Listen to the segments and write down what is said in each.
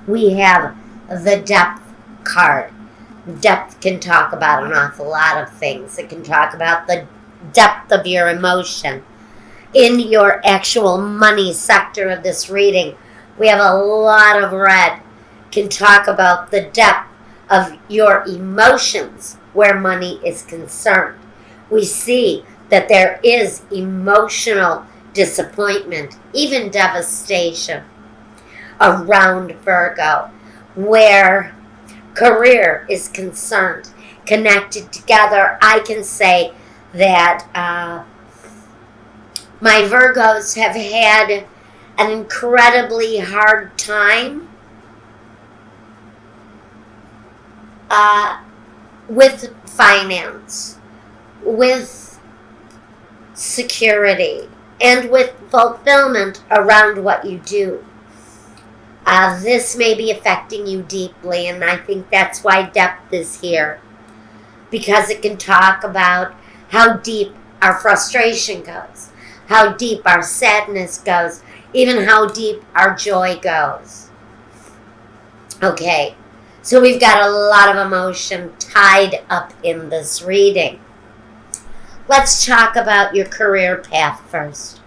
we have the depth card. Depth can talk about an awful lot of things. It can talk about the depth of your emotion. In your actual money sector of this reading, we have a lot of red. Can talk about the depth of your emotions where money is concerned. We see that there is emotional disappointment, even devastation around Virgo, where career is concerned. Connected together, I can say that my Virgos have had an incredibly hard time with finance, with security, and with fulfillment around what you do. This may be affecting you deeply, and I think that's why depth is here, because it can talk about how deep our frustration goes, how deep our sadness goes, even how deep our joy goes. Okay, so we've got a lot of emotion tied up in this reading. Let's talk about your career path first.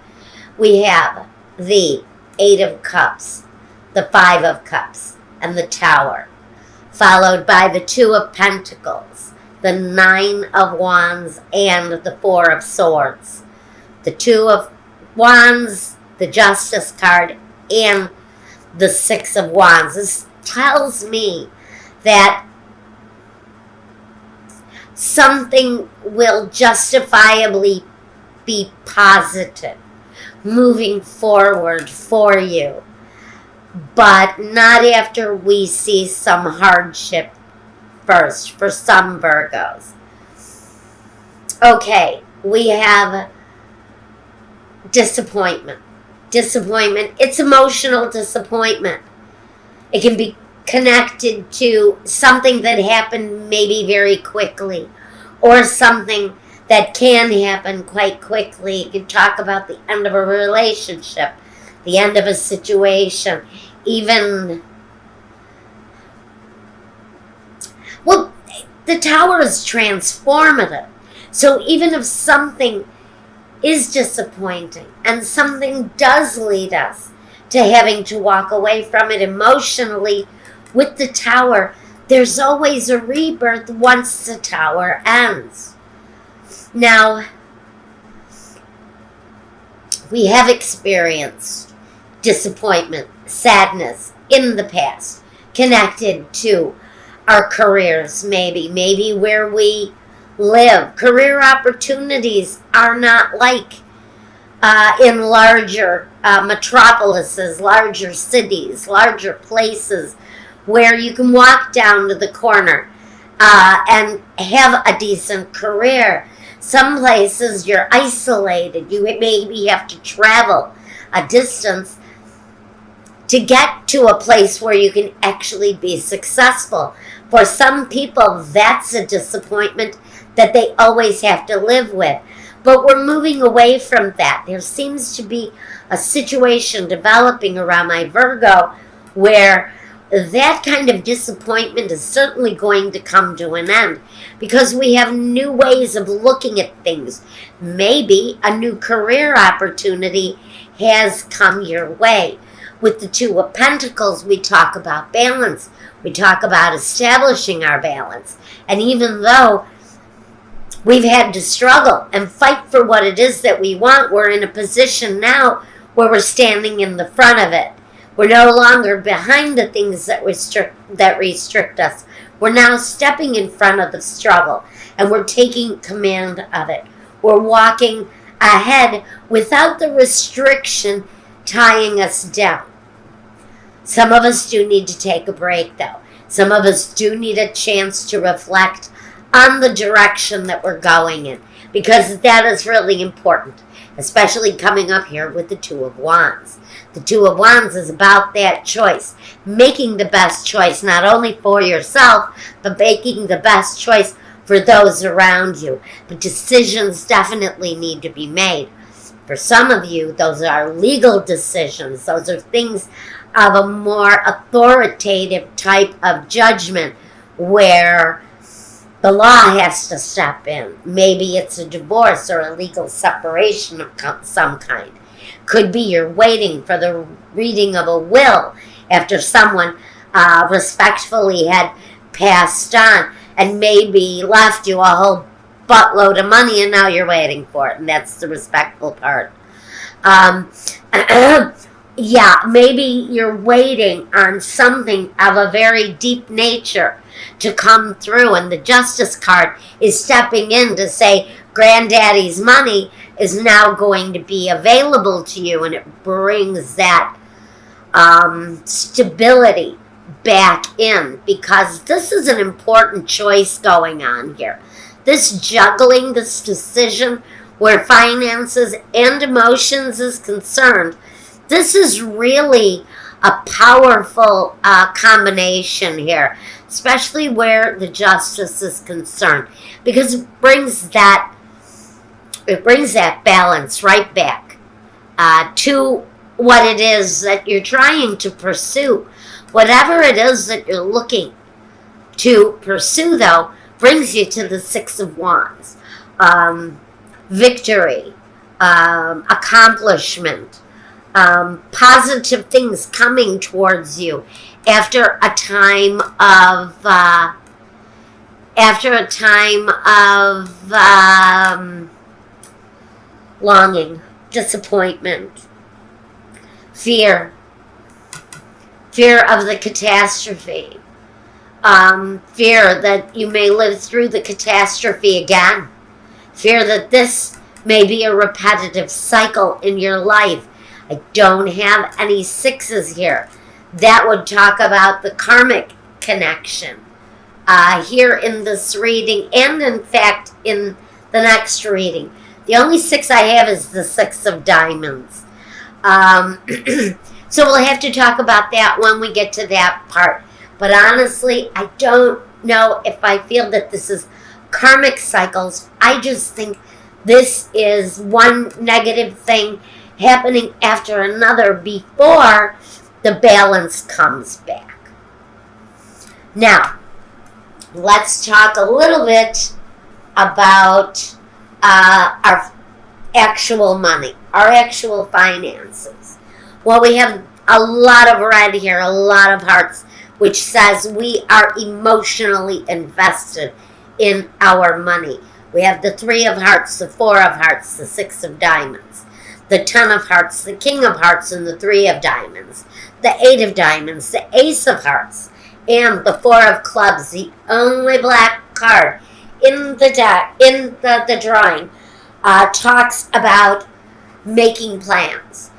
We have the 8 of Cups, the 5 of Cups, and the Tower, followed by the 2 of Pentacles, the 9 of Wands, and the 4 of Swords. The 2 of Wands, the Justice card, and the 6 of Wands. This tells me that something will justifiably be positive moving forward for you, but not after we see some hardship first for some Virgos. Okay, we have disappointment. Disappointment, it's emotional disappointment. It can be connected to something that happened maybe very quickly, or something that can happen quite quickly. You can talk about the end of a relationship, the end of a situation, even, well, the Tower is transformative. So even if something is disappointing and something does lead us to having to walk away from it emotionally, with the Tower, there's always a rebirth once the Tower ends. Now, we have experienced disappointment, sadness in the past, connected to our careers, maybe where we live. Career opportunities are not like in larger metropolises, larger cities, larger places, where you can walk down to the corner and have a decent career. Some places you're isolated. You maybe have to travel a distance to get to a place where you can actually be successful. For some people, that's a disappointment that they always have to live with. But we're moving away from that. There seems to be a situation developing around my Virgo where that kind of disappointment is certainly going to come to an end, because we have new ways of looking at things. Maybe a new career opportunity has come your way. With the 2 of Pentacles, we talk about balance. We talk about establishing our balance. And even though we've had to struggle and fight for what it is that we want, we're in a position now where we're standing in the front of it. We're no longer behind the things that restrict us. We're now stepping in front of the struggle, and we're taking command of it. We're walking ahead without the restriction tying us down. Some of us do need to take a break, though. Some of us do need a chance to reflect on the direction that we're going in, because that is really important, especially coming up here with the 2 of Wands. The 2 of Wands is about that choice, making the best choice not only for yourself, but making the best choice for those around you. But decisions definitely need to be made. For some of you, those are legal decisions. Those are things of a more authoritative type of judgment where the law has to step in. Maybe it's a divorce or a legal separation of some kind. Could be you're waiting for the reading of a will after someone respectfully had passed on and maybe left you a whole buttload of money, and now you're waiting for it, and that's the respectful part. Yeah, maybe you're waiting on something of a very deep nature to come through, and the justice card is stepping in to say granddaddy's money is now going to be available to you, and it brings that stability back in, because this is an important choice going on here. This juggling, this decision where finances and emotions is concerned, this is really a powerful combination here, especially where the justice is concerned, because it brings that balance right back to what it is that you're trying to pursue. Whatever it is that you're looking to pursue, though, brings you to the Six of Wands. Victory, accomplishment, positive things coming towards you after a time of longing, disappointment, fear of the catastrophe, fear that you may live through the catastrophe again, fear that this may be a repetitive cycle in your life. I don't have any sixes here. That would talk about the karmic connection here in this reading, and in fact in the next reading. The only six I have is the Six of Diamonds. So we'll have to talk about that when we get to that part. But honestly, I don't know if I feel that this is karmic cycles. I just think this is one negative thing happening after another before the balance comes back. Now, let's talk a little bit about our actual money, our actual finances. Well, we have a lot of red here, a lot of hearts, which says we are emotionally invested in our money. We have the Three of Hearts, the Four of Hearts, the Six of Diamonds, the Ten of Hearts, the King of Hearts, and the Three of Diamonds, the Eight of Diamonds, the Ace of Hearts, and the Four of Clubs, the only black card in the deck, in the drawing, talks about making plans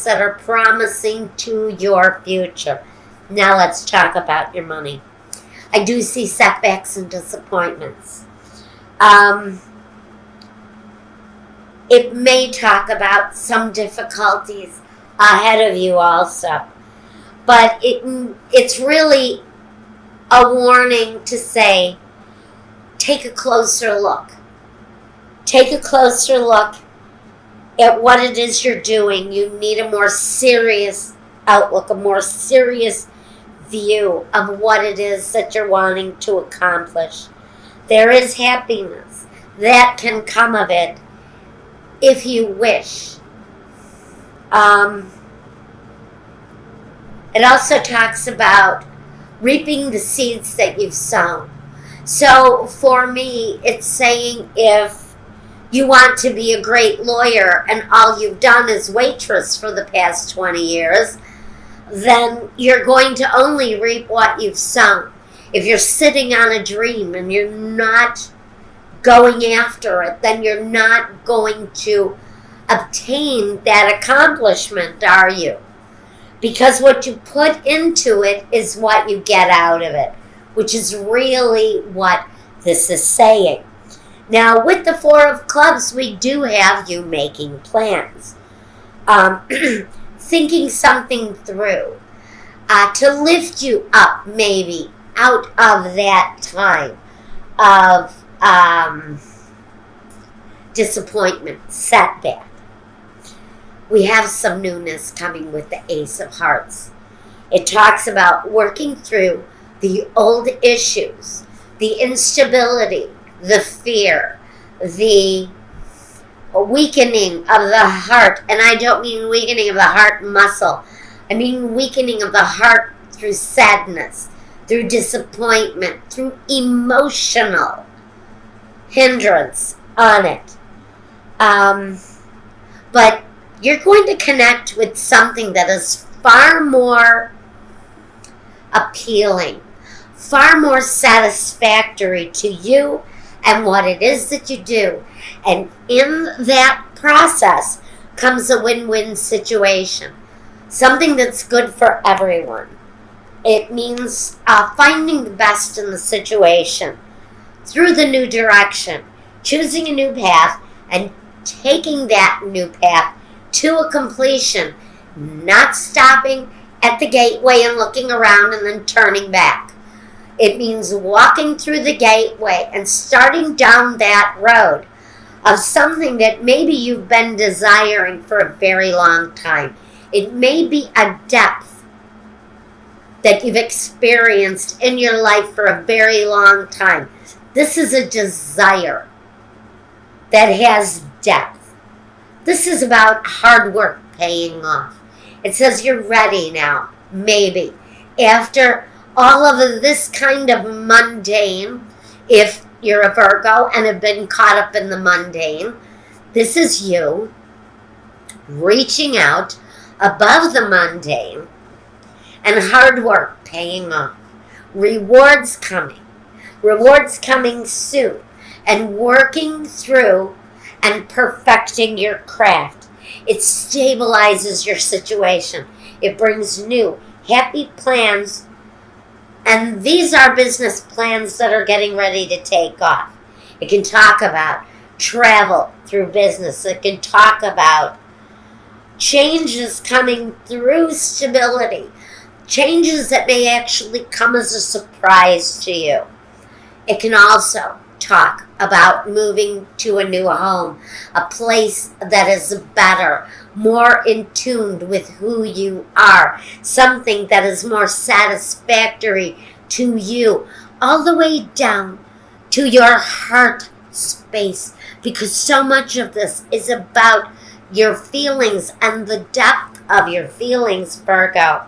that are promising to your future. Now let's talk about your money. I do see setbacks and disappointments. It may talk about some difficulties ahead of you also. But it's really a warning to say, take a closer look. Take a closer look at what it is you're doing. You need a more serious outlook, a more serious view of what it is that you're wanting to accomplish. There is happiness that can come of it if you wish. It also talks about reaping the seeds that you've sown. So for me, it's saying if you want to be a great lawyer and all you've done is waitress for the past 20 years, then you're going to only reap what you've sown. If you're sitting on a dream and you're not going after it, then you're not going to obtain that accomplishment, are you? Because what you put into it is what you get out of it, which is really what this is saying. Now, with the Four of Clubs, we do have you making plans, thinking something through, to lift you up maybe out of that time of disappointment, setback. we have some newness coming with the Ace of Hearts. It talks about working through the old issues, the instability, the fear, the weakening of the heart. And I don't mean weakening of the heart muscle. I mean weakening of the heart through sadness, through disappointment, through emotional hindrance on it. But you're going to connect with something that is far more appealing, far more satisfactory to you and what it is that you do. And in that process comes a win-win situation, something that's good for everyone. It means finding the best in the situation through the new direction, choosing a new path, and taking that new path to a completion, not stopping at the gateway and looking around and then turning back. It means walking through the gateway and starting down that road of something that maybe you've been desiring for a very long time. It may be a depth that you've experienced in your life for a very long time. This is a desire that has depth. This is about hard work paying off. It says you're ready now, maybe. After all of this kind of mundane, if you're a Virgo and have been caught up in the mundane, this is you reaching out above the mundane and hard work paying off. Rewards coming soon, and working through and perfecting your craft. It stabilizes your situation. It brings new, happy plans. And these are business plans that are getting ready to take off. It can talk about travel through business. It can talk about changes coming through stability. Changes that may actually come as a surprise to you. It can also talk about moving to a new home, a place that is better, more in tune with who you are, something that is more satisfactory to you, all the way down to your heart space, because so much of this is about your feelings and the depth of your feelings, Virgo.